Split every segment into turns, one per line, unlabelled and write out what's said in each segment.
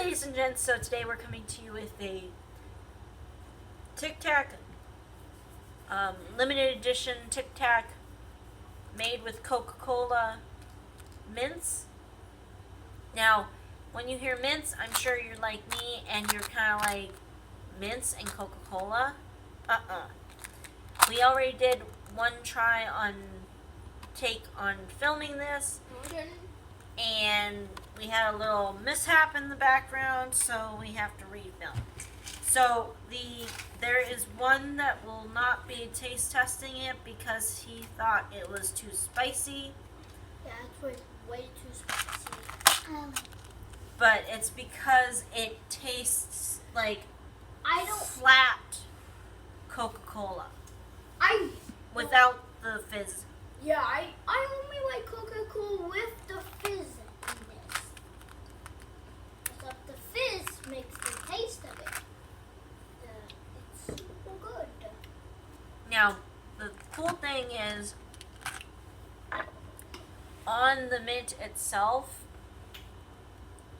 ladies and gents, so today we're coming to you with a Tic Tac limited edition Tic Tac made with Coca-Cola mints. Now, when you hear mints, I'm sure you're like me and you're kind of like, mints and Coca-Cola? We already did one try on filming this, and we had a little mishap in the background, so we have to refilm. So there is one that will not be taste testing it because he thought it was too spicy.
Yeah, it was way too spicy.
But it's because it tastes like flat Coca-Cola. Without the fizz.
Yeah, I only like Coca-Cola with the fizz in this. Because the fizz makes the taste of it. It's super good.
Now, the cool thing is, on the mint itself,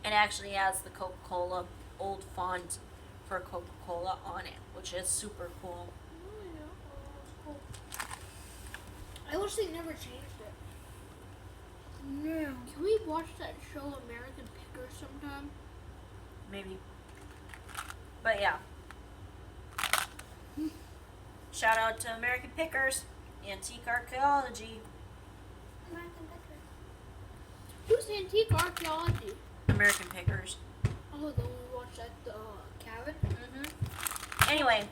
it actually has the Coca-Cola old font for Coca-Cola on it, which is super cool.
I wish they never changed it. No. Can we watch that show American Pickers sometime?
Maybe. But yeah. Shout out to American Pickers, Antique Archaeology.
American Pickers. Who's Antique Archaeology?
American Pickers.
Oh, the one we watched at the cabin?
Mm-hmm. Anyway,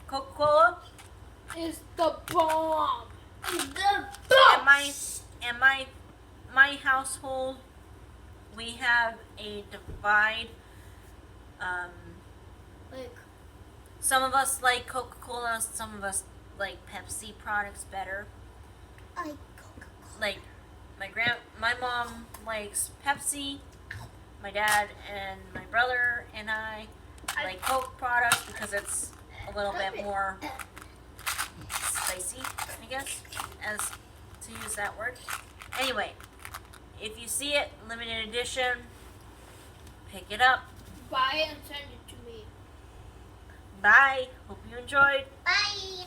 Coca-Cola
is the bomb.
In my household, we have a divide. Some of us like Coca-Cola, some of us like Pepsi products better.
I like Coca-Cola.
Like my mom likes Pepsi. My dad and my brother and I like Coke products because it's a little bit more spicy, I guess, as to use that word. Anyway, if you see it, limited edition, pick it up.
Buy it and send it to me.
Bye. Hope you enjoyed.
Bye.